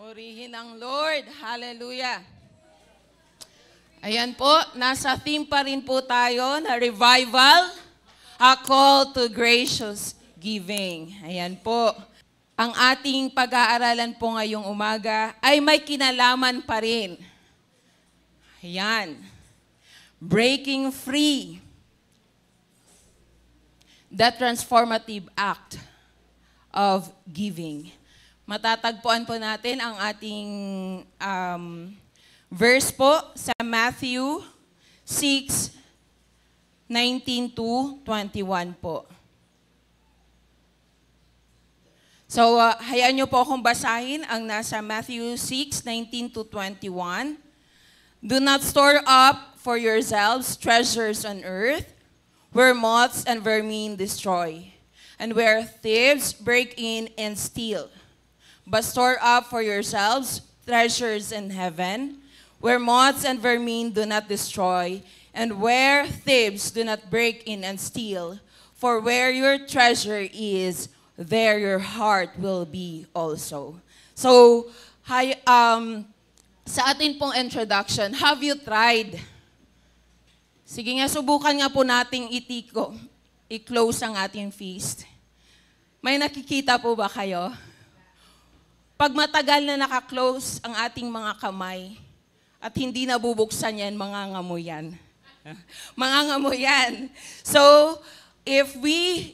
Purihin ang Lord. Hallelujah. Ayan po, nasa theme pa rin po tayo na revival, a call to gracious giving. Ayan po. Ang ating pag-aaralan po ngayong umaga ay may kinalaman pa rin. Ayan. Breaking free. The transformative act of giving. Matatagpuan po natin ang ating verse po sa Matthew 6:19 to 21 po. So, hayaan niyo po akong basahin ang nasa Matthew 6:19 to 21. Do not store up for yourselves treasures on earth, where moths and vermin destroy, and where thieves break in and steal. But store up for yourselves treasures in heaven, where moths and vermin do not destroy, and where thieves do not break in and steal. For where your treasure is, there your heart will be also. So, sa atin pong introduction, have you tried? Sige nga, subukan nga po nating i-close ang ating feast. May nakikita po ba kayo? Pag matagal na naka-close ang ating mga kamay at hindi nabubuksan yan, mangangamoy yan. Mangangamoy yan. So, if we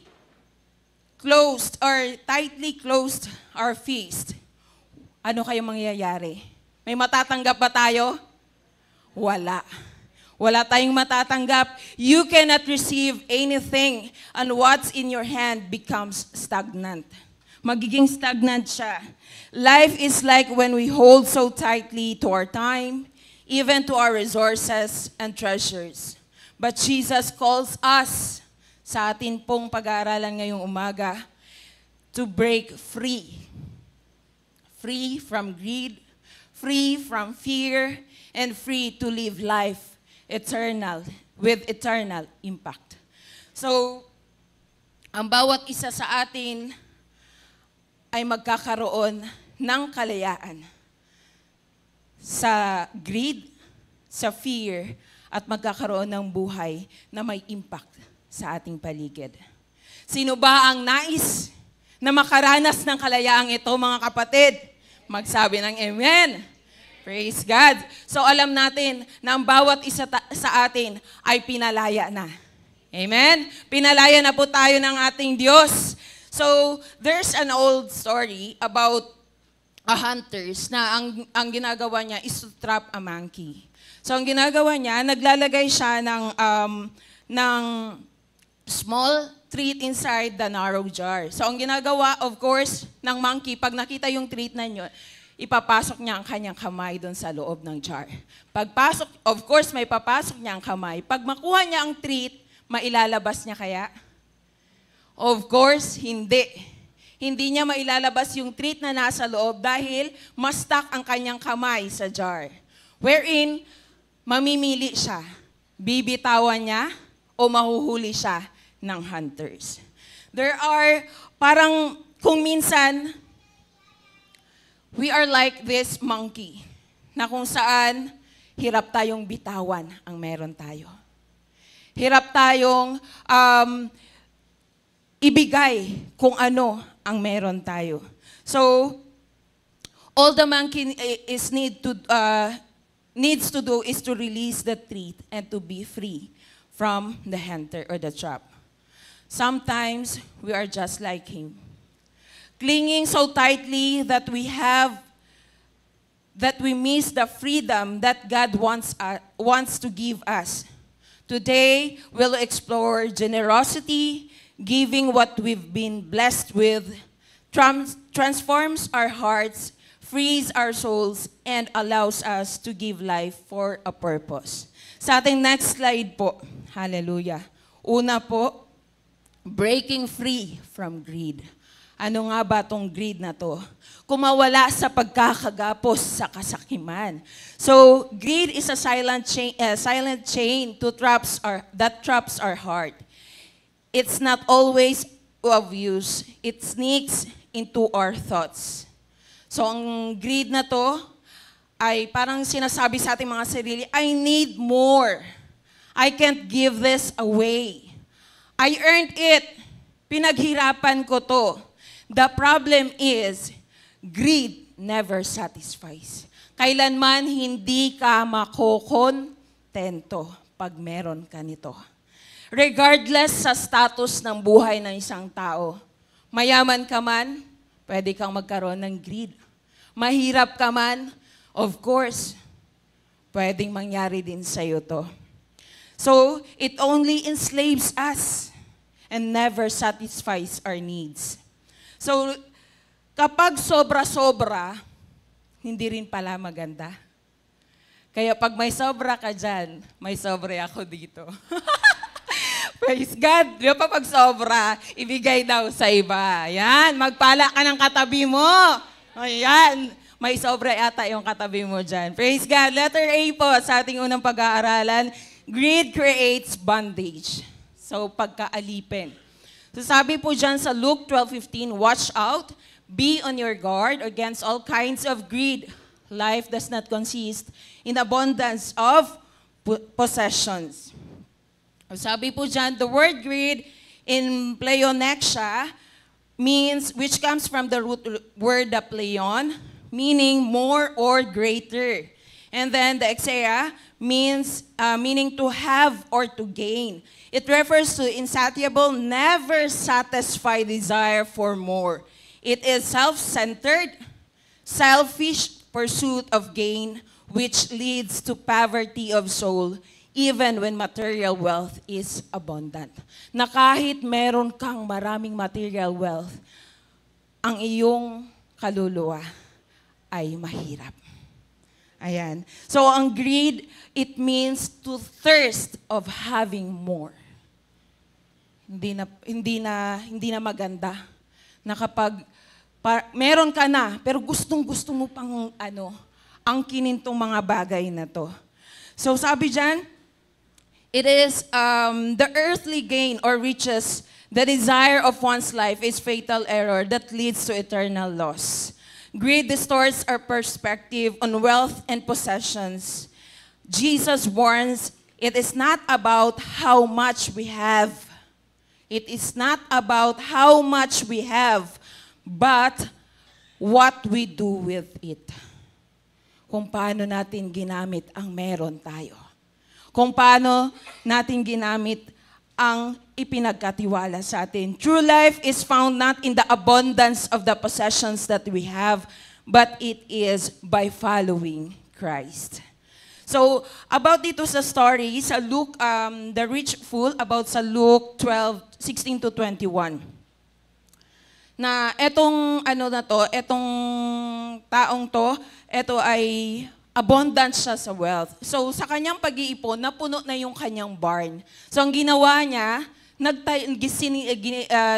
closed or tightly closed our feast, ano kayo mangyayari? May matatanggap ba tayo? Wala. Wala tayong matatanggap. You cannot receive anything, and what's in your hand becomes stagnant. Magiging stagnant siya. Life is like when we hold so tightly to our time, even to our resources and treasures. But Jesus calls us, sa atin pong pag-aaralan ngayong umaga, to break free. Free from greed, free from fear, and free to live life eternal, with eternal impact. So, ang bawat isa sa atin ay magkakaroon ng kalayaan sa greed, sa fear, at magkakaroon ng buhay na may impact sa ating paligid. Sino ba ang nais na makaranas ng kalayaang ito, mga kapatid? Magsabi ng amen. Praise God. So alam natin na ang bawat isa sa atin ay pinalaya na. Amen? Pinalaya na po tayo ng ating Diyos. So, there's an old story about a hunters na ang ginagawa niya is to trap a monkey. So, ang ginagawa niya, naglalagay siya ng small treat inside the narrow jar. So, ang ginagawa, of course, ng monkey, pag nakita yung treat na yun, ipapasok niya ang kanyang kamay doon sa loob ng jar. Pagpasok, of course, may papasok niya ang kamay. Pag makuha niya ang treat, mailalabas niya kaya? Of course, hindi. Hindi niya mailalabas yung treat na nasa loob dahil ma-stuck ang kanyang kamay sa jar. Wherein, mamimili siya. Bibitawan niya o mahuhuli siya ng hunters. There are, parang kung minsan, we are like this monkey na kung saan hirap tayong bitawan ang meron tayo. Hirap tayong ibigay kung ano ang meron tayo. So, all the monkey needs to do is to release the treat and to be free from the hunter or the trap. Sometimes, we are just like him. Clinging so tightly that we miss the freedom that God wants to give us. Today, we'll explore generosity, giving what we've been blessed with, transforms our hearts, frees our souls, and allows us to give life for a purpose. Sa ating next slide po, hallelujah. Una po, breaking free from greed. Ano nga ba tong greed na to? Kumawala sa pagkakagapos sa kasakiman. So, greed is a silent chain that traps our heart. It's not always obvious. It sneaks into our thoughts. So ang greed na to ay parang sinasabi sa ating mga sarili, I need more. I can't give this away. I earned it. Pinaghirapan ko to. The problem is, greed never satisfies. Kailanman hindi ka makokontento pag meron ka nito. Regardless sa status ng buhay ng isang tao, mayaman ka man, pwede kang magkaroon ng greed. Mahirap ka man, of course, pwedeng mangyari din sa'yo to. So, it only enslaves us and never satisfies our needs. So, kapag sobra-sobra, hindi rin pala maganda. Kaya pag may sobra ka dyan, may sobre ako dito. Praise God. Di ba pag sobra, ibigay daw sa iba. Ayan, magpala ka ng katabi mo. Ayan, may sobra yata yung katabi mo dyan. Praise God. Letter A po sa ating unang pag-aaralan, greed creates bondage. So, pagkaalipin. So, sabi po dyan sa Luke 12:15, watch out, be on your guard against all kinds of greed. Life does not consist in abundance of possessions. So, sabi po dyan, the word greed in pleonexia means, which comes from the root word pleon, meaning more or greater. And then the exea means meaning to have or to gain. It refers to insatiable, never satisfied desire for more. It is self-centered, selfish pursuit of gain, which leads to poverty of soul, even when material wealth is abundant. Na kahit meron kang maraming material wealth, ang iyong kaluluwa ay mahirap. Ayan. So, ang greed, it means to thirst of having more. Hindi na maganda. Na kapag meron ka na, pero gustong-gusto mo pang angkinin tong mga bagay na to. So, sabi dyan, it is the earthly gain or riches, the desire of one's life is fatal error that leads to eternal loss. Greed distorts our perspective on wealth and possessions. Jesus warns, it is not about how much we have. It is not about how much we have, but what we do with it. Kung paano natin ginamit ang meron tayo. Kung paano natin ginamit ang ipinagkatiwala sa atin. True life is found not in the abundance of the possessions that we have, but it is by following Christ. So, about dito sa story, sa Luke, the rich fool, about sa Luke 12:16 to 21. Na etong etong taong to, ito ay abundant siya sa wealth. So, sa kanyang pag-iipon, napuno na yung kanyang barn. So, ang ginawa niya,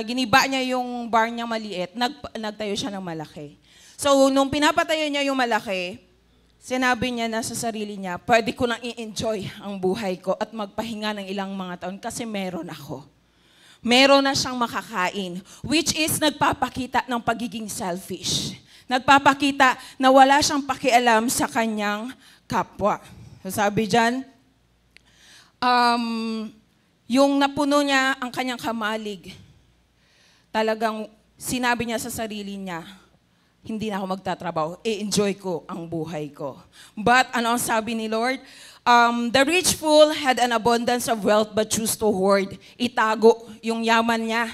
giniba niya yung barn niya maliit, nagtayo siya ng malaki. So, nung pinapatayo niya yung malaki, sinabi niya na sa sarili niya, pwede ko nang i-enjoy ang buhay ko at magpahinga ng ilang mga taon kasi meron ako. Meron na siyang makakain, which is nagpapakita ng pagiging selfish. Nagpapakita na wala siyang pakialam sa kanyang kapwa. So sabi dyan, yung napuno niya ang kanyang kamalig, talagang sinabi niya sa sarili niya, hindi na ako magtatrabaho, i-enjoy ko ang buhay ko. But ano ang sabi ni Lord? The rich fool had an abundance of wealth but chose to hoard. Itago yung yaman niya.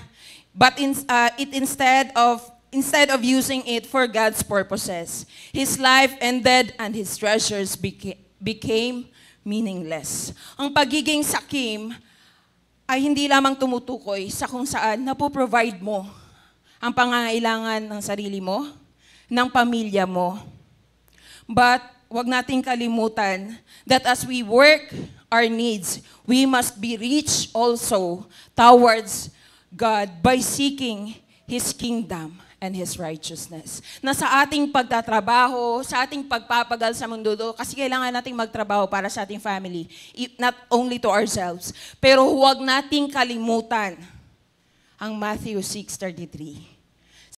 But instead of using it for God's purposes, his life ended and his treasures became meaningless. Ang pagiging sakim ay hindi lamang tumutukoy sa kung saan napoprovide mo ang pangangailangan ng sarili mo, ng pamilya mo. But wag nating kalimutan that as we work our needs, we must be rich also towards God by seeking His kingdom and His righteousness. Na sa ating pagtatrabaho, sa ating pagpapagal sa mundo, kasi kailangan nating magtrabaho para sa ating family, not only to ourselves. Pero huwag nating kalimutan ang Matthew 6:33,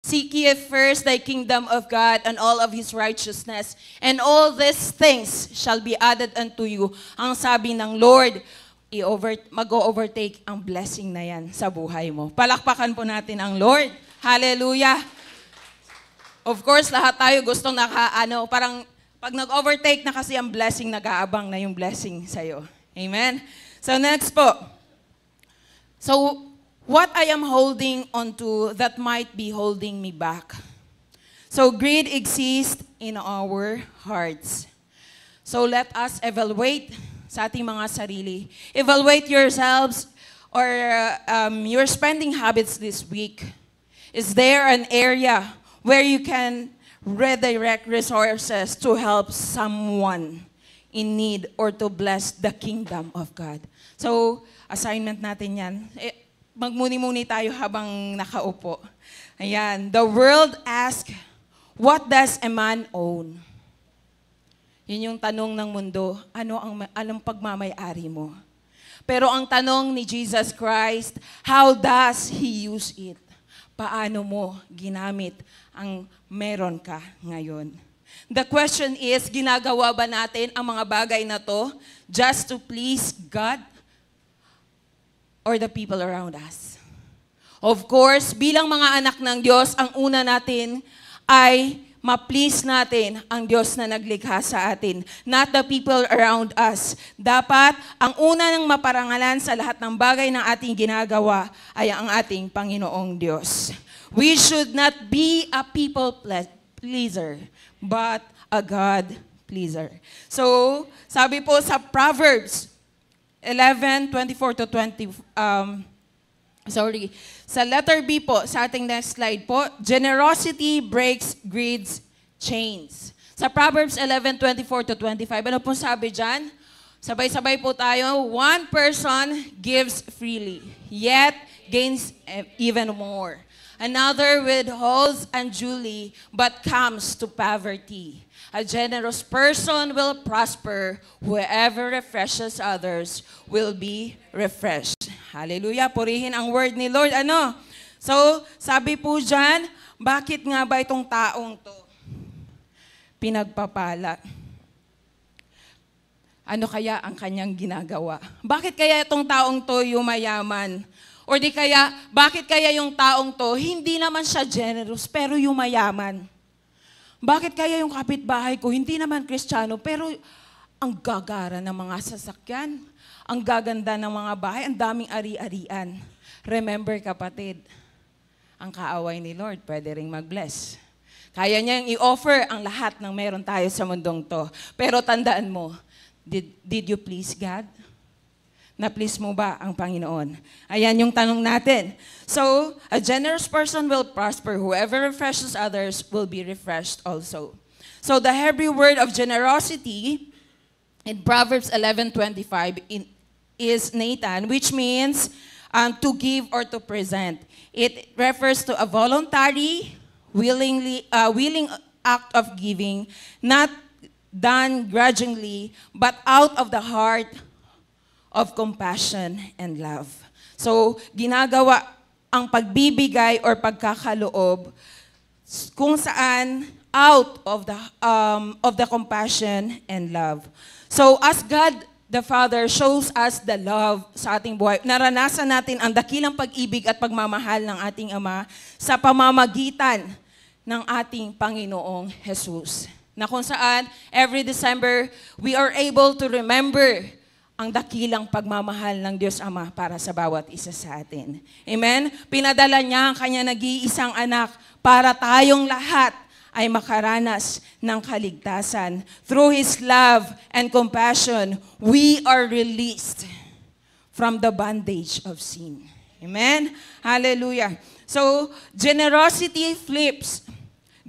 Seek ye first thy kingdom of God and all of His righteousness, and all these things shall be added unto you. Ang sabi ng Lord, mag-overtake ang blessing na yan sa buhay mo. Palakpakan po natin ang Lord. Hallelujah! Of course, lahat tayo gustong parang pag nag-overtake na kasi ang blessing, nag-aabang na yung blessing sa'yo. Amen? So next po. So, what I am holding onto that might be holding me back. So, greed exists in our hearts. So, let us evaluate sa ating mga sarili. Evaluate yourselves or your spending habits this week. Is there an area where you can redirect resources to help someone in need or to bless the kingdom of God? So, assignment natin yan. Magmuni-muni tayo habang nakaupo. Ayan. The world asks, what does a man own? Yun yung tanong ng mundo. Anong pagmamay-ari mo? Pero ang tanong ni Jesus Christ, how does He use it? Paano mo ginamit ang meron ka ngayon? The question is, ginagawa ba natin ang mga bagay na to just to please God or the people around us? Of course, bilang mga anak ng Diyos, ang una natin ay ma-please natin ang Diyos na naglikha sa atin, not the people around us. Dapat, ang una ng maparangalan sa lahat ng bagay ng ating ginagawa ay ang ating Panginoong Diyos. We should not be a people pleaser, but a God pleaser. So, sabi po sa Proverbs 11:24 to 20, sa letter B po, sa ating next slide po, generosity breaks greed's chains. Sa Proverbs 11:24 to 25, ano po sabi dyan? Sabay-sabay po tayo. One person gives freely, yet gains even more. Another withholds unduly, but comes to poverty. A generous person will prosper. Whoever refreshes others will be refreshed. Hallelujah. Purihin ang word ni Lord. So, sabi po dyan, bakit nga ba itong taong to pinagpapala? Ano kaya ang kanyang ginagawa? Bakit kaya itong taong to yumayaman? Or di kaya, bakit kaya yung taong to, hindi naman siya generous, pero yumayaman? Bakit kaya yung kapitbahay ko, hindi naman Kristiyano, pero ang gagara ng mga sasakyan, ang gaganda ng mga bahay, ang daming ari-arian. Remember kapatid, ang kaaway ni Lord, pwede ring mag-bless. Kaya niyang i-offer ang lahat ng meron tayo sa mundong to. Pero tandaan mo, did you please God? Na-please mo ba ang Panginoon? Ayan yung tanong natin. So, a generous person will prosper. Whoever refreshes others will be refreshed also. So, the Hebrew word of generosity in Proverbs 11:25 is Nathan, which means to give or to present. It refers to a voluntary, willing act of giving, not done grudgingly, but out of the heart of compassion and love. So, ginagawa ang pagbibigay or pagkakaloob kung saan out of the compassion and love. So, as God the Father shows us the love sa ating buhay, naranasan natin ang dakilang pag-ibig at pagmamahal ng ating Ama sa pamamagitan ng ating Panginoong Jesus. Na kung saan, every December, we are able to remember ang dakilang pagmamahal ng Diyos Ama para sa bawat isa sa atin. Amen? Pinadala niya ang kanya nag-iisang anak para tayong lahat ay makaranas ng kaligtasan. Through His love and compassion, we are released from the bondage of sin. Amen? Hallelujah. So, generosity flips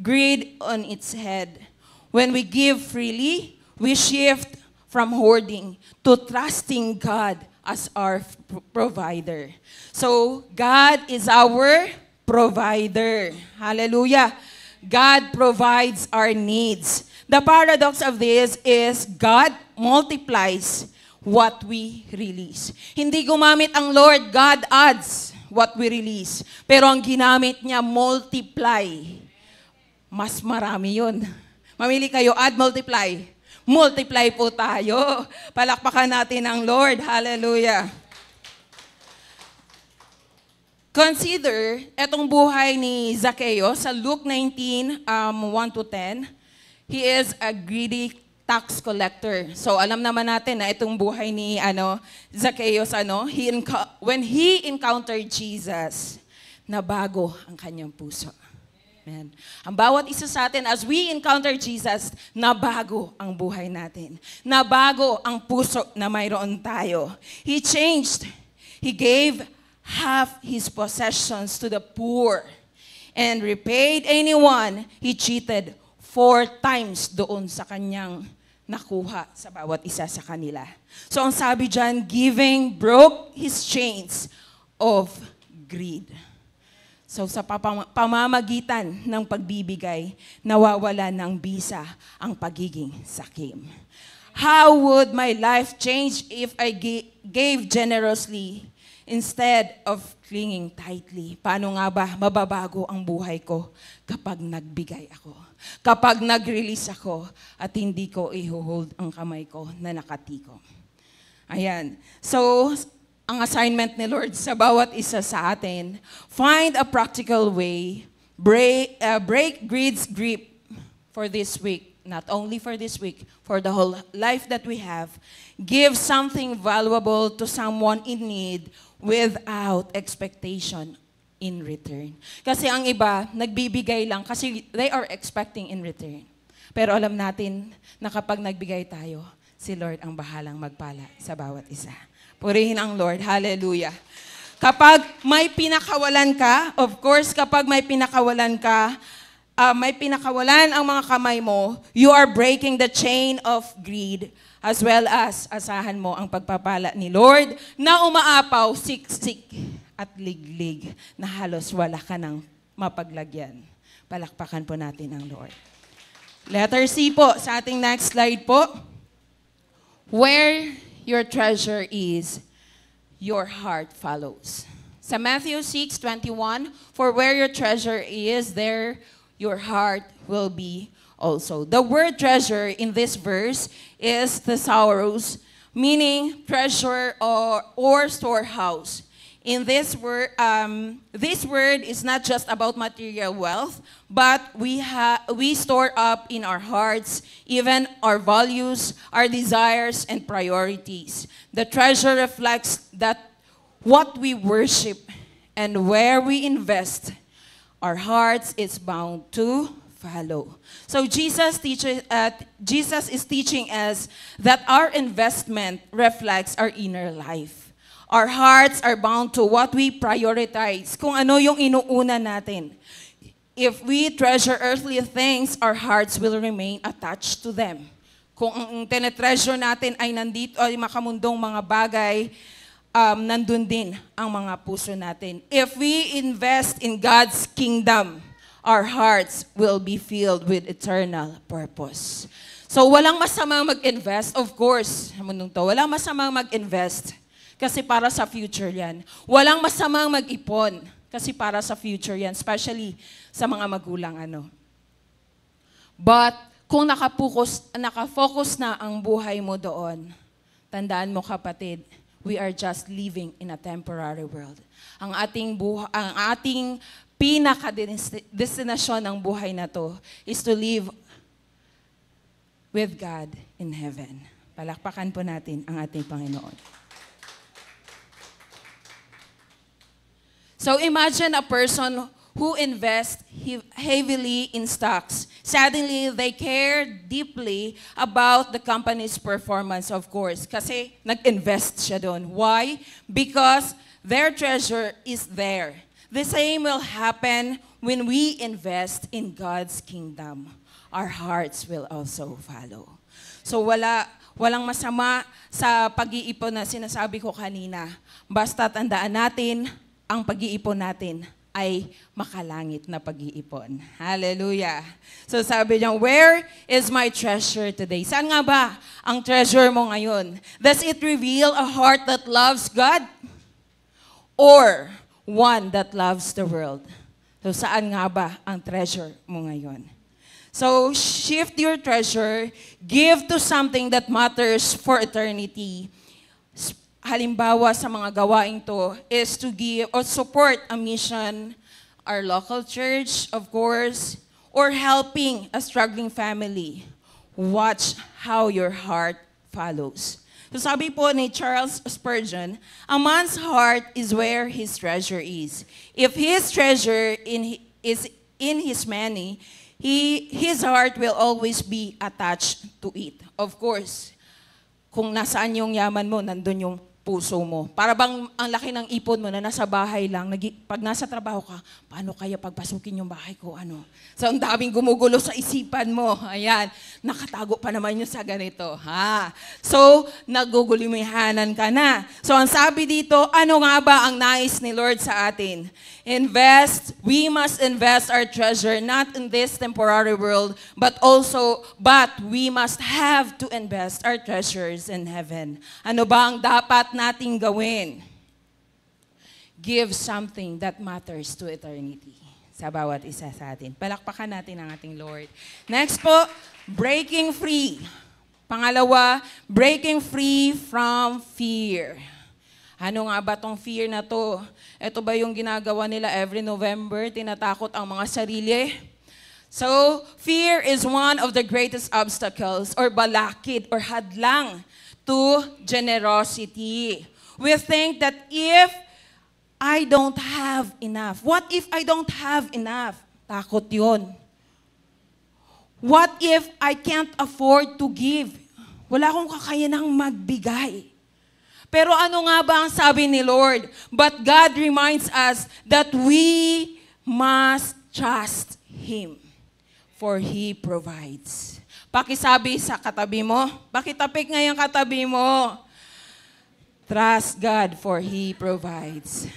greed on its head. When we give freely, we shift from hoarding to trusting God as our provider. So, God is our provider. Hallelujah. God provides our needs. The paradox of this is God multiplies what we release. Hindi gumamit ang Lord, God adds. what we release. Pero ang ginamit niya, multiply. Mas marami yun. Mamili kayo, add, multiply. Multiply po tayo. Palakpakan natin ang Lord. Hallelujah. Consider etong buhay ni Zacchaeus sa Luke 19, 1-10. He is a greedy tax collector. So alam naman natin na itong buhay ni Zacchaeus, when he encountered Jesus, nabago ang kanyang puso. Amen. Ang bawat isa sa atin, as we encounter Jesus, nabago ang buhay natin. Nabago ang puso na mayroon tayo. He changed. He gave half his possessions to the poor and repaid anyone he cheated 4 times doon sa kanyang nakuha sa bawat isa sa kanila. So ang sabi dyan, giving broke his chains of greed. So sa pamamagitan ng pagbibigay, nawawala ng bisa ang pagiging sakim. How would my life change if I gave generously instead of clinging tightly? Paano nga ba mababago ang buhay ko kapag nagbigay ako? Kapag nag-release ako at hindi ko i-hold ang kamay ko na nakatiko. Ayan. So, ang assignment ni Lord sa bawat isa sa atin, find a practical way, break greed's grip for this week. Not only for this week, for the whole life that we have. Give something valuable to someone in need without expectation in return. Kasi ang iba, nagbibigay lang kasi they are expecting in return. Pero alam natin na kapag nagbigay tayo, si Lord ang bahalang magpala sa bawat isa. Purihin ang Lord. Hallelujah. Kapag may pinakawalan ka, of course, kapag may pinakawalan ka, may pinakawalan ang mga kamay mo, you are breaking the chain of greed, as well as asahan mo ang pagpapala ni Lord na umaapaw, siksik at liglig na halos wala ka ng mapaglagyan. Palakpakan po natin ang Lord. Letter C po, sa ating next slide po. Where your treasure is, your heart follows. Sa Matthew 6:21, for where your treasure is, there your heart will be also. The word treasure in this verse is thesaurus, meaning treasure or storehouse. In this word is not just about material wealth, but we store up in our hearts even our values, our desires, and priorities. The treasure reflects that what we worship and where we invest, our hearts is bound to follow. So Jesus is teaching us that our investment reflects our inner life. Our hearts are bound to what we prioritize, kung ano yung inuuna natin. If we treasure earthly things, our hearts will remain attached to them. Kung ang tinetreasure natin ay nandito, ay makamundong mga bagay, nandun din ang mga puso natin. If we invest in God's kingdom, our hearts will be filled with eternal purpose. So walang masamang mag-invest, of course, walang masamang mag-invest kasi para sa future yan. Walang masamang mag-ipon kasi para sa future yan, especially sa mga magulang But kung nakafocus na ang buhay mo doon, tandaan mo kapatid, we are just living in a temporary world. Ang ating pinaka-destinasyon ng buhay na to is to live with God in heaven. Palakpakan po natin ang ating Panginoon. So imagine a person who invests heavily in stocks. Suddenly, they care deeply about the company's performance, of course. Kasi nag-invest siya doon. Why? Because their treasure is there. The same will happen when we invest in God's kingdom. Our hearts will also follow. So walang masama sa pag-iipon na sinasabi ko kanina. Basta tandaan natin, ang pag-iipon natin ay makalangit na pag-iipon. Hallelujah. So sabi niya, where is my treasure today? Saan nga ba ang treasure mo ngayon? Does it reveal a heart that loves God? Or one that loves the world. So saan nga ba ang treasure mo ngayon? So shift your treasure, give to something that matters for eternity. Halimbawa sa mga gawain to is to give or support a mission, our local church, of course, or helping a struggling family. Watch how your heart follows. So sabi po ni Charles Spurgeon, a man's heart is where his treasure is. If his treasure is in his money, his heart will always be attached to it. Of course, kung nasaan yung yaman mo, nandun yung puso mo. Para bang ang laki ng ipon mo na nasa bahay lang, pag nasa trabaho ka, paano kaya pagpasukin yung bahay ko? Ano? So, ang daming gumugulo sa isipan mo. Ayan, nakatago pa naman yun sa ganito. Ha? So, nagugulimahanan ka na. So, ang sabi dito, ano nga ba ang nais ni Lord sa atin? We must invest our treasure not in this temporary world, but we must have to invest our treasures in heaven. Ano ba ang dapat nating gawin? Give something that matters to eternity sa bawat isa sa atin. Palakpakan natin ang ating Lord. Next po, breaking free. Pangalawa, breaking free from fear. Ano nga ba tong fear na to? Ito ba yung ginagawa nila every November? Tinatakot ang mga sarili? So, fear is one of the greatest obstacles or balakid or hadlang to generosity. We think that if I don't have enough, what if I don't have enough? Takot yun. What if I can't afford to give? Wala akong kakayanang magbigay. Pero ano nga ba ang sabi ni Lord? But God reminds us that we must trust Him, for He provides. Pakisabi sa katabi mo, pakitapik nga yung katabi mo, trust God for He provides.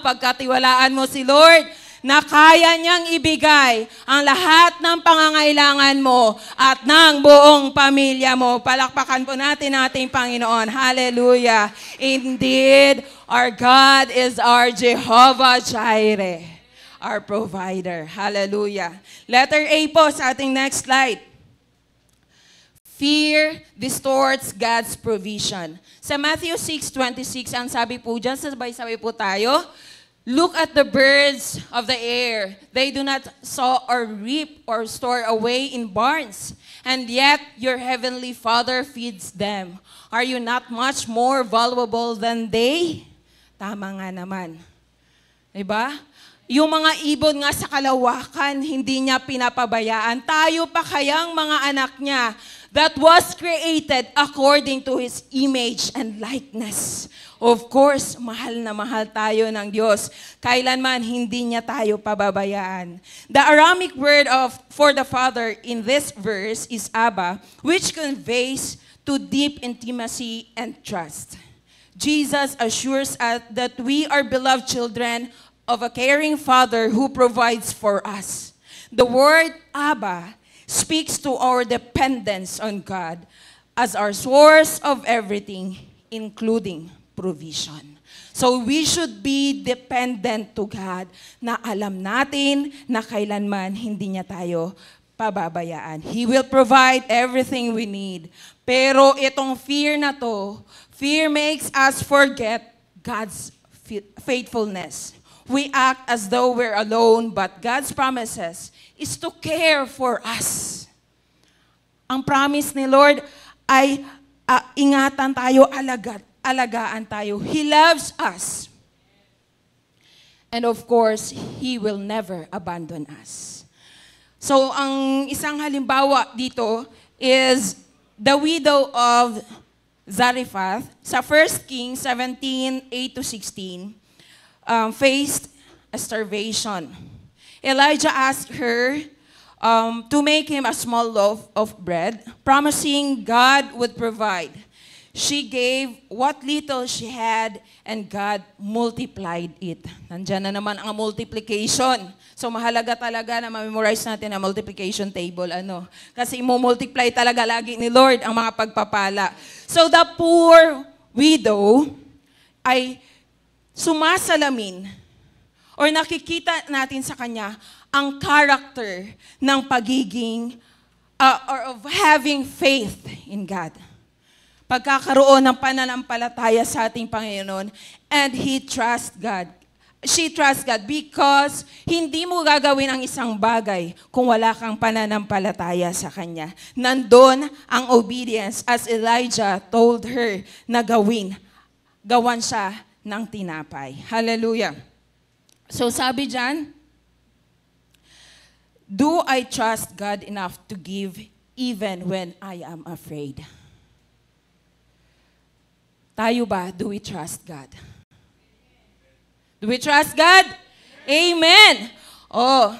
Pagkatiwalaan mo si Lord, na kaya niyang ibigay ang lahat ng pangangailangan mo at ng buong pamilya mo. Palakpakan po natin ating Panginoon. Hallelujah. Indeed, our God is our Jehovah Jireh, our provider. Hallelujah. Letter A po sa ating next slide. Fear distorts God's provision. Sa Matthew 6:26, ang sabi po dyan, sabay-sabay po tayo, look at the birds of the air. They do not sow or reap or store away in barns, and yet your heavenly Father feeds them. Are you not much more valuable than they? Tama nga naman. Diba? Yung mga ibon nga sa kalawakan, hindi niya pinapabayaan. Tayo pa kayang mga anak niya that was created according to His image and likeness. Of course, mahal na mahal tayo ng Diyos. Kailanman hindi niya tayo pababayaan. The Aramaic word for the Father in this verse is Abba, which conveys to deep intimacy and trust. Jesus assures us that we are beloved children of a caring Father who provides for us. The word Abba speaks to our dependence on God as our source of everything, including provision. So we should be dependent to God na alam natin na kailanman hindi niya tayo pababayaan. He will provide everything we need. Pero itong fear na to, fear makes us forget God's faithfulness. We act as though we're alone, but God's promises is to care for us. Ang promise ni Lord ay ingatan tayo, alagaan tayo. He loves us. And of course, He will never abandon us. So, ang isang halimbawa dito is the widow of Zarephath sa 1 Kings 17:8-16 faced a starvation. Elijah asked her to make him a small loaf of bread, promising God would provide. She gave what little she had, and God multiplied it. Nandiyan na naman ang multiplication. So mahalaga talaga na ma-memorize natin ang multiplication table. Kasi mo-multiply talaga lagi ni Lord ang mga pagpapala. So the poor widow ay sumasalamin or nakikita natin sa Kanya ang character ng pagiging or of having faith in God. Pagkakaroon ng pananampalataya sa ating Panginoon, and she trusts God because hindi mo gagawin ang isang bagay kung wala kang pananampalataya sa Kanya. Nandun ang obedience as Elijah told her na gawan siya ng tinapay. Hallelujah. So sabi dyan, do I trust God enough to give even when I am afraid? Tayo ba, do we trust God? Do we trust God? Amen! O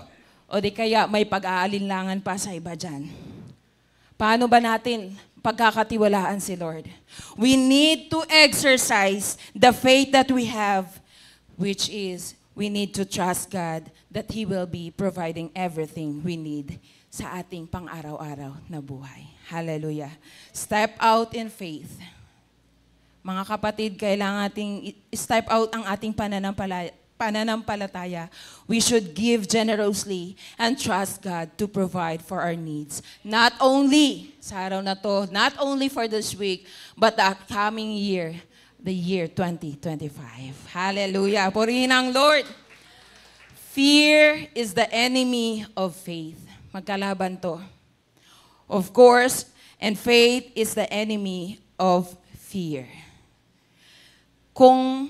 di kaya may pag-aalinlangan pa sa iba dyan. Paano ba natin pagkakatiwalaan si Lord? We need to exercise the faith that we have, which is we need to trust God that He will be providing everything we need sa ating pang-araw-araw na buhay. Hallelujah. Step out in faith. Mga kapatid, kailangan ating step out ang ating pananampalataya. We should give generously and trust God to provide for our needs. Not only sa araw na to, not only for this week, but the coming year, the year 2025. Hallelujah. Purihin ang Lord. Fear is the enemy of faith. Magkalaban to. Of course, and faith is the enemy of fear. Kung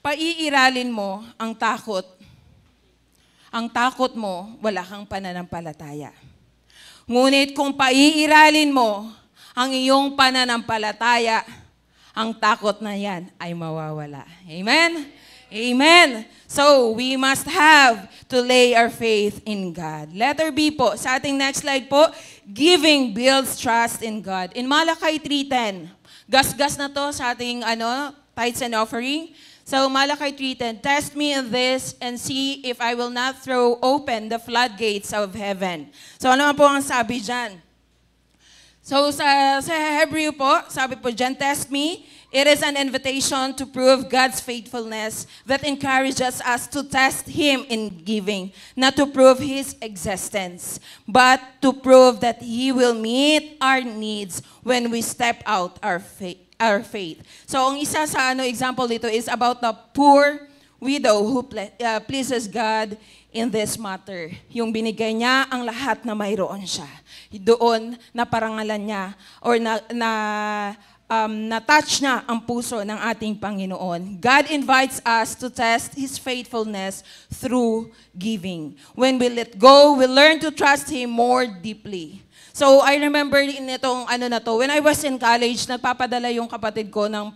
paiiralin mo ang takot mo, wala kang pananampalataya. Ngunit kung paiiralin mo ang iyong pananampalataya, ang takot na yan ay mawawala. Amen? Amen. So, we must have to lay our faith in God. Letter B po, sa ating next slide po, giving builds trust in God. In Malachi 3:10, gasgas na to sa ating tithes and offering. So, Malachi 3:10, test me in this and see if I will not throw open the floodgates of heaven. So, ano po ang sabi dyan? So, sa Hebrew po, sabi po dyan, test me. It is an invitation to prove God's faithfulness that encourages us to test Him in giving, not to prove His existence, but to prove that He will meet our needs when we step out our faith. So, ang isa sa example dito is about the poor widow who pleases God in this matter. Yung binigay niya ang lahat na mayroon siya. Doon na parangalan niya or na-touch niya ang puso ng ating Panginoon. God invites us to test His faithfulness through giving. When we let go, we learn to trust Him more deeply. So, I remember itong when I was in college, nagpapadala yung kapatid ko ng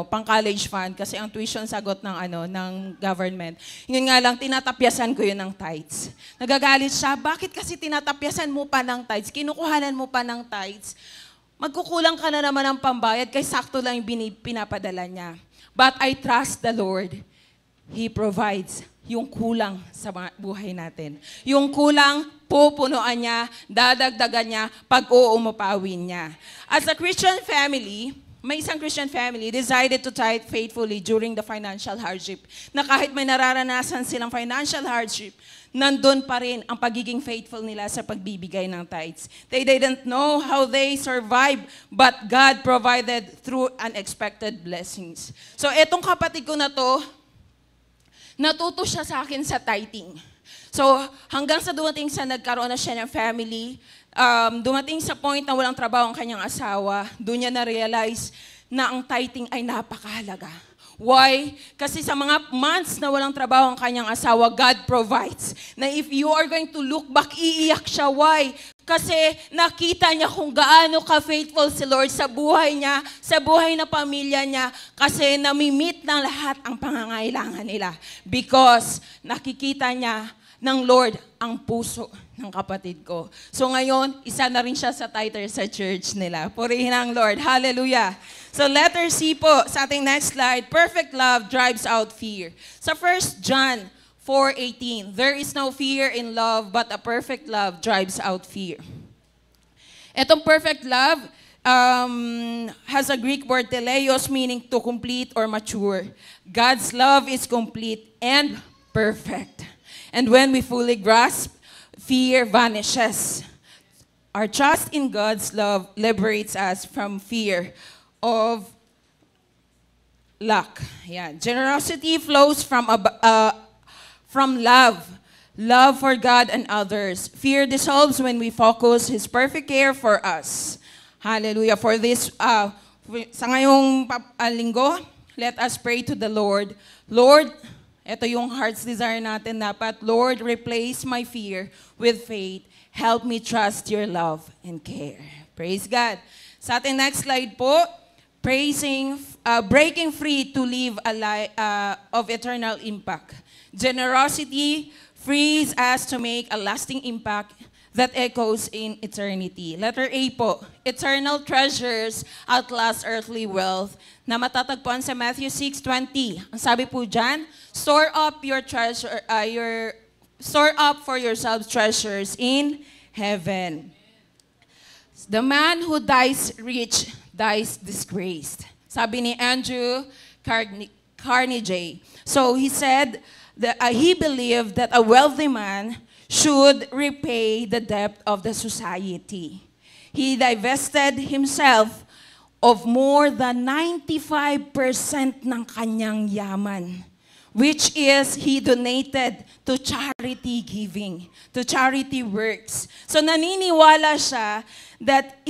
pang-college fund kasi ang tuition sagot ng government. Yun nga lang, tinatapyasan ko yun ng tithes. Nagagalit siya, bakit kasi tinatapyasan mo pa ng tithes? Kinukuhanan mo pa ng tithes? Magkukulang ka na naman ng pambayad kay sakto lang yung pinapadala niya. But I trust the Lord. He provides yung kulang sa buhay natin. Yung kulang, pupunuan niya, dadagdagan niya, pag-uumapawin niya. As a Christian family, may isang Christian family decided to tithe faithfully during the financial hardship. Na kahit may nararanasan silang financial hardship, nandun pa rin ang pagiging faithful nila sa pagbibigay ng tithes. They didn't know how they survived, but God provided through unexpected blessings. So etong kapatid ko na to, natuto siya sa akin sa tithing. So hanggang sa dumating sa nagkaroon na siya ng family, dumating sa point na walang trabaho ang kanyang asawa, doon niya na-realize na ang tithing ay napakahalaga. Why? Kasi sa mga months na walang trabaho ang kanyang asawa, God provides. Na if you are going to look back, iiyak siya. Why? Kasi nakita niya kung gaano ka-faithful si Lord sa buhay niya, sa buhay na pamilya niya, kasi nami-meet ng lahat ang pangangailangan nila. Because nakikita niya ng Lord ang puso ng kapatid ko. So ngayon, isa na rin siya sa tither sa church nila. Purihin ang Lord. Hallelujah. So letter C po, sa ating next slide, perfect love drives out fear. Sa 1 John 4:18, there is no fear in love, but a perfect love drives out fear. Etong perfect love, has a Greek word teleos, meaning to complete or mature. God's love is complete and perfect. And when we fully grasp, fear vanishes. Our trust in God's love liberates us from fear of lack. Yeah. Generosity flows from love. Love for God and others. Fear dissolves when we focus His perfect care for us. Hallelujah. For this, sa ngayong linggo, let us pray to the Lord. Lord, ito yung heart's desire natin dapat. Lord, replace my fear with faith. Help me trust your love and care. Praise God. Sa ating next slide po, breaking free to live a life of eternal impact. Generosity frees us to make a lasting impact that echoes in eternity. Letter A po, eternal treasures outlast earthly wealth na matatagpuan sa Matthew 6:20. Ang sabi po dyan, store up for yourselves treasures in heaven. The man who dies rich dies disgraced. Sabi ni Andrew Carnegie. So he said that he believed that a wealthy man should repay the debt of the society. He divested himself of more than 95% ng kanyang yaman, which is he donated to charity giving, to charity works. So naniniwala siya that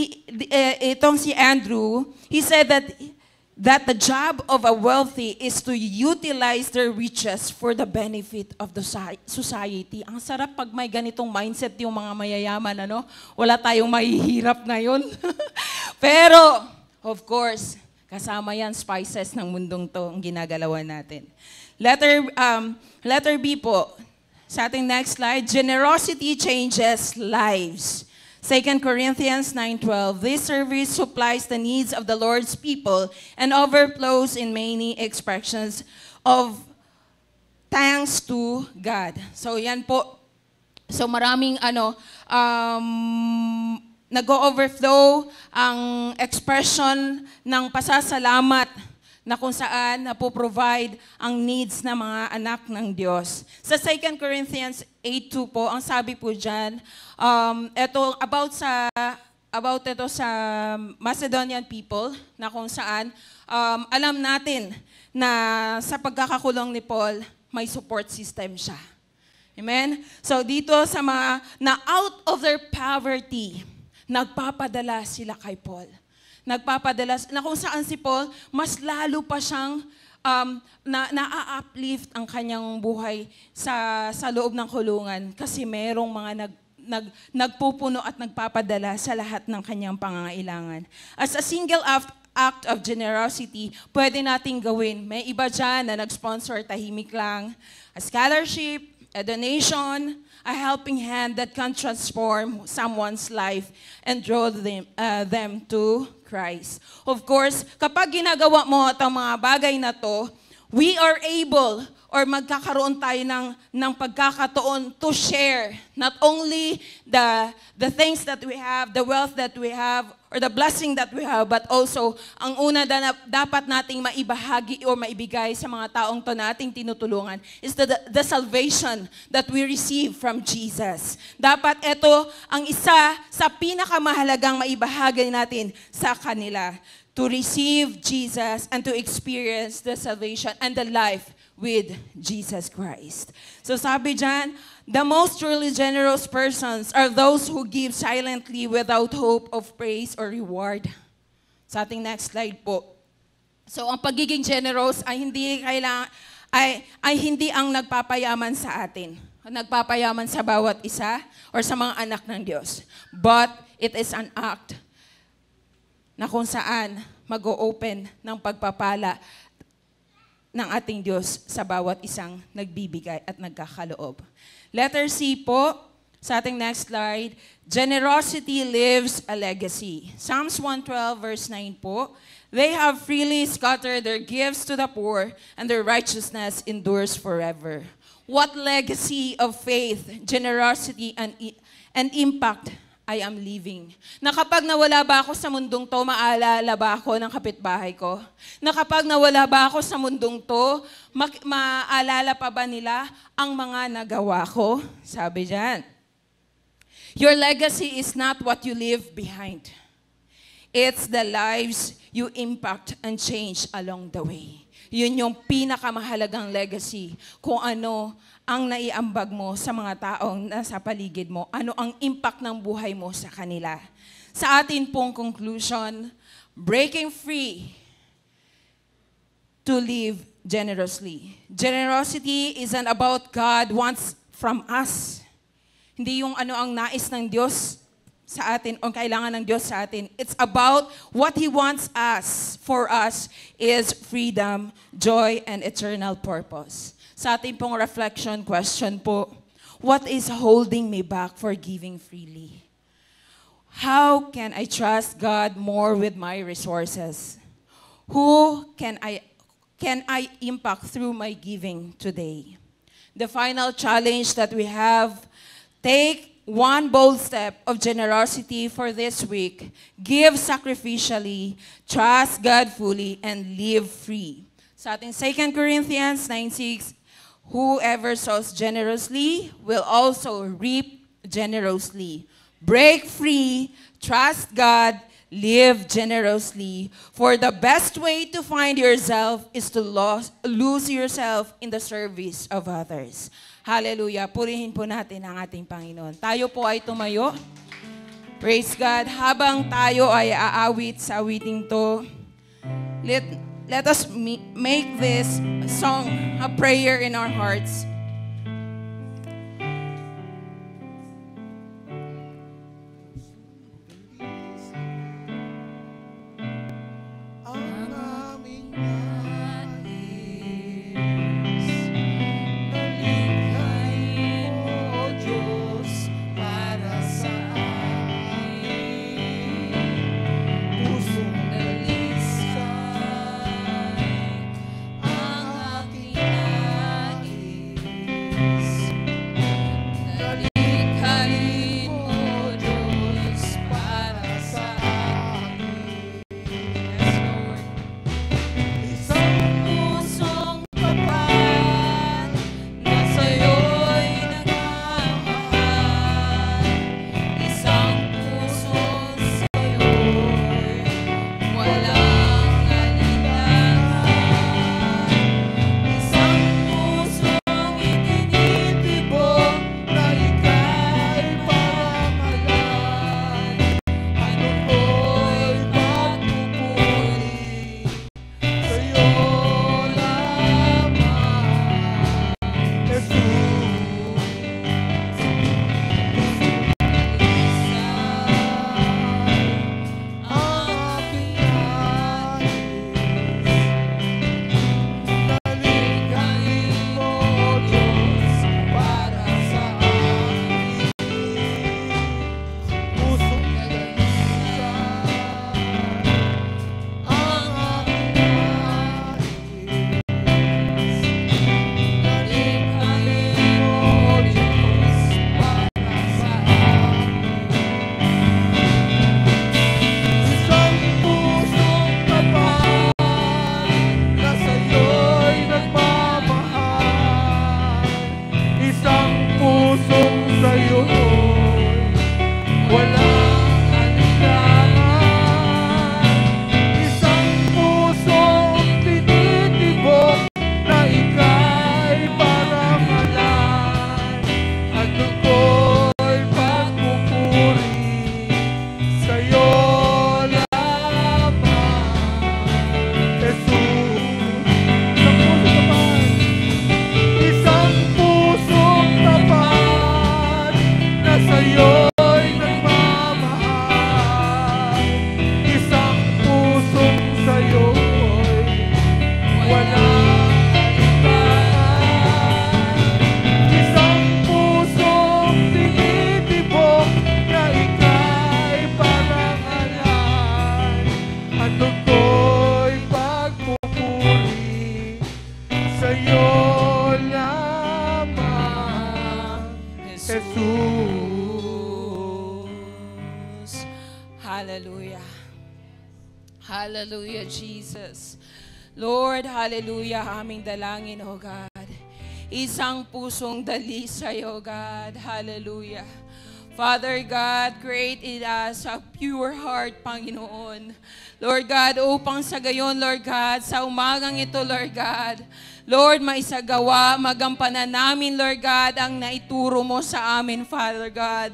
itong si Andrew, he said that the job of a wealthy is to utilize their riches for the benefit of the society. Ang sarap pag may ganitong mindset yung mga mayayaman, ano? Wala tayong mahihirap ngayon. Pero, of course, kasama yan spices ng mundong to ang ginagalawan natin. Letter B po, sa ating next slide, generosity changes lives. 2 Corinthians 9:12, this service supplies the needs of the Lord's people and overflows in many expressions of thanks to God. So yan po. So maraming nag-overflow ang expression ng pasasalamat na kung saan napoprovide ang needs ng mga anak ng Diyos. Sa 2 Corinthians 8:2 po, ang sabi po dyan, about ito sa Macedonian people, na kung saan alam natin na sa pagkakakulong ni Paul, may support system siya. Amen? So dito sa mga na out of their poverty, nagpapadala sila kay Paul. Nagpapadala, na kung saan si Paul, mas lalo pa siyang na-uplift ang kanyang buhay sa loob ng kulungan kasi merong mga nagpupuno at nagpapadala sa lahat ng kanyang pangangailangan. As a single act of generosity, pwede nating gawin. May iba dyan na nag-sponsor tahimik lang, a scholarship, a donation, a helping hand that can transform someone's life and draw them to Christ. Of course, kapag ginagawa mo itong mga bagay na to, we are able or magkakaroon tayo ng pagkakataon to share not only the things that we have, the wealth that we have, or the blessing that we have, but also ang una na dapat nating maibahagi o maibigay sa mga taong to nating tinutulungan is the salvation that we receive from Jesus. Dapat ito ang isa sa pinakamahalagang maibahagi natin sa kanila, to receive Jesus and to experience the salvation and the life with Jesus Christ. So sabi dyan, the most truly generous persons are those who give silently without hope of praise or reward. Sa ating next slide po. So ang pagiging generous ay hindi ang nagpapayaman sa atin. Nagpapayaman sa bawat isa or sa mga anak ng Diyos. But it is an act na kung saan mag-o-open ng pagpapala ng ating Diyos sa bawat isang nagbibigay at nagkakaloob. Letter C po, sa ating next slide, generosity leaves a legacy. Psalms 112 verse 9 po, they have freely scattered their gifts to the poor and their righteousness endures forever. What legacy of faith, generosity, and impact I am living. Na kapag nawala ba ako sa mundong to, maalala ba ako ng kapitbahay ko? Na kapag nawala ba ako sa mundong to, maalala pa ba nila ang mga nagawa ko? Sabi diyan. Your legacy is not what you leave behind. It's the lives you impact and change along the way. Yun yung pinakamahalagang legacy. Kung ano ang naiambag mo sa mga taong nasa paligid mo, ano ang impact ng buhay mo sa kanila. Sa atin pong conclusion, breaking free to live generously. Generosity isn't about God wants from us. Hindi yung ano ang nais ng Diyos sa atin o kailangan ng Diyos sa atin. It's about what He wants us, for us, is freedom, joy, and eternal purpose. Sa ating pong reflection question po, what is holding me back for giving freely? How can I trust God more with my resources? Who can I impact through my giving today? The final challenge that we have, take one bold step of generosity for this week. Give sacrificially, trust God fully, and live free. Sa ating 2 Corinthians 9:6, whoever sows generously will also reap generously. Break free, trust God, live generously. For the best way to find yourself is to lose yourself in the service of others. Hallelujah. Purihin po natin ang ating Panginoon. Tayo po ay tumayo. Praise God. Habang tayo ay aawit sa awiting to, let us make this song a prayer in our hearts. Hallelujah. Hallelujah, Jesus. Lord, hallelujah, aming dalangin, O God. Isang pusong dali sa'yo, God. Hallelujah. Father God, create in us a pure heart, Panginoon. Lord God, upang sa gayon, Lord God, sa umagang ito, Lord God, Lord, maisagawa, magampanan namin, Lord God, ang naituro mo sa amin, Father God.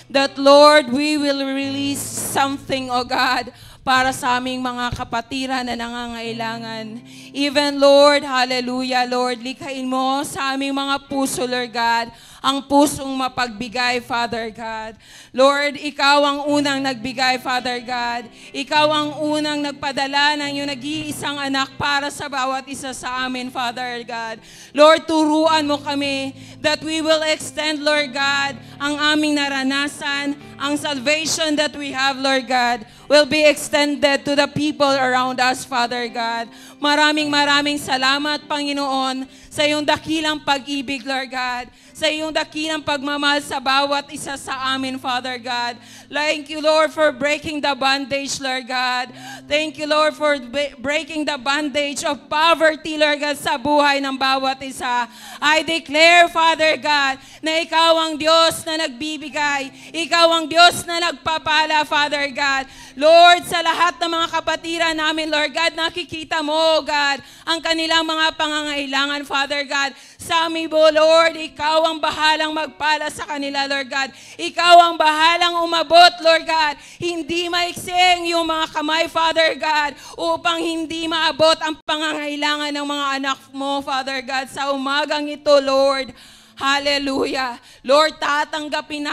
That, Lord, we will release something, O God, para sa aming mga kapatiran na nangangailangan. Even, Lord, hallelujah, Lord, likhain mo sa aming mga puso, Lord God, ang pusong mapagbigay, Father God. Lord, ikaw ang unang nagbigay, Father God. Ikaw ang unang nagpadala ng iyong nag-iisang anak para sa bawat isa sa amin, Father God. Lord, turuan mo kami that we will extend, Lord God, ang aming naranasan, ang salvation that we have, Lord God, will be extended to the people around us, Father God. Maraming salamat, Panginoon, sa iyong dakilang pag-ibig, Lord God, sa iyong dakilang pagmamahal sa bawat isa sa amin, Father God. Thank you, Lord, for breaking the bondage, Lord God. Thank you, Lord, for breaking the bondage of poverty, Lord God, sa buhay ng bawat isa. I declare, Father God, na ikaw ang Diyos na nagbibigay. Ikaw ang Diyos na nagpapala, Father God. Lord, sa lahat ng mga kapatiran namin, Lord God, nakikita mo, God, ang kanilang mga pangangailangan, Father God. Sa amin po, Lord, ikaw ang bahalang magpala sa kanila, Lord God. Ikaw ang bahalang umabot, Lord God. Hindi maiksing yung mga kamay, Father God, upang hindi maabot ang pangangailangan ng mga anak mo, Father God, sa umagang ito, Lord. Hallelujah. Lord, tatanggapin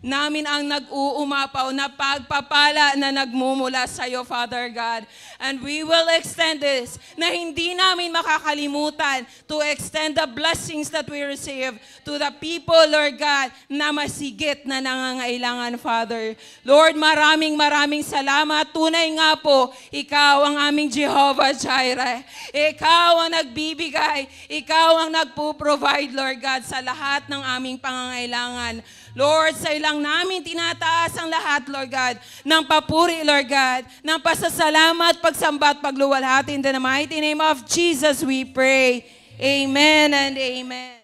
namin ang nag-uumapaw na pagpapala na nagmumula sa iyo, Father God. And we will extend this na hindi namin makakalimutan to extend the blessings that we receive to the people, Lord God, na masigit na nangangailangan, Father. Lord, maraming salamat. Tunay nga po, ikaw ang aming Jehovah Jireh. Ikaw ang nagbibigay. Ikaw ang nagpo-provide, Lord God, sa lahat ng aming pangangailangan. Lord, sa ilang namin tinataas ang lahat, Lord God, ng papuri, Lord God, ng pasasalamat, pagsamba at pagluwalhati. In the mighty name of Jesus we pray. Amen and amen.